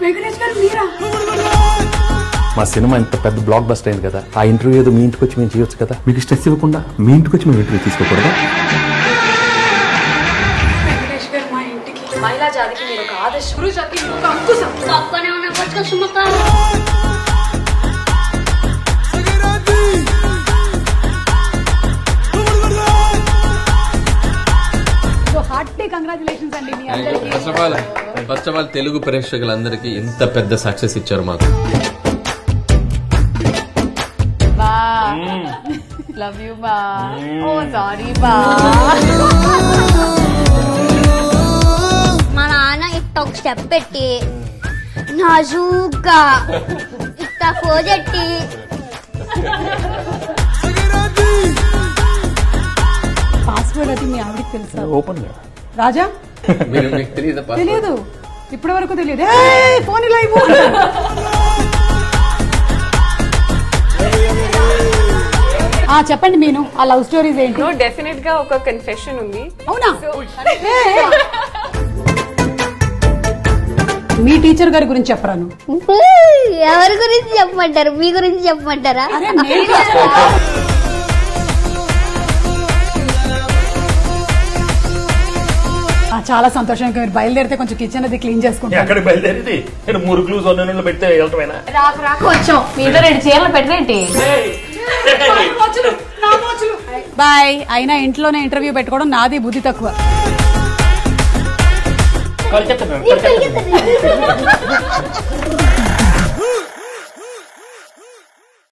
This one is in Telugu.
వెంకటేష్ గారు మీరా? మా సినిమా ఇంత పెద్ద బ్లాక్ బస్టర్ అయింది కదా, ఆ ఇంటర్వ్యూ ఏదో మీ ఇంటికి వచ్చి మేము చేయొచ్చు కదా. మీకు స్ట్రెస్ ఇవ్వకుండా మీ ఇంటికి వచ్చి మేము ఇంటర్వ్యూ తీసుకోకూడదా? వెంకటేష్ గారు మా ఇంటికి మహిళా జాతికి మీరు ఒక ఆదర్శ, పురుషులకి మీరు ఒక అంకుశం. కంగ్రాచులేషన్స్ అండి మీ అందరికీ. ఫస్ట్ ఆఫ్ ఆల్ తెలుగు ప్రేక్షకులందరికీ ఇంత పెద్ద సక్సెస్ ఇచ్చారు మాకు. లవ్ యూ బా. ఓ సారీ బా. మా నాన్న ఇట్ట ఒక స్టెప్ పెట్టి నాజూగా ఇట్ట కోజెట్టి పాస్వర్డ్ అది మీ ఆవిడకి తెలుసా? ఓపెన్ రాజా మీకు తెలియదు, ఇప్పటి వరకు తెలియదు. ఫోన్ ఇలా ఇవ్వు. చెప్పండి మీను, ఆ లవ్ స్టోరీస్ ఏంటి? డెఫినెట్ గా ఒక కన్ఫెషన్ ఉంది. అవునా? మీ టీచర్ గారి గురించి చెప్పరాను. ఎవరి గురించి చెప్పమంటారు? మీ గురించి చెప్పమంటారా? చాలా సంతోషం. మీరు బయలుదేరితే కొంచెం కిచెన్ అది క్లీన్ చేసుకుంటాను. అక్కడ బయలుదేరి నేను మురుకులు సొన్నలు పెడితే వెళ్ళటమేనా? రాకు రాకు వచ్చాం. మీతో 2 చీరలు పెట్టరేంటి? బాయ్. అయినా ఇంట్లోనే ఇంటర్వ్యూ పెట్టుకోవడం నాది బుద్ధి తక్కువ.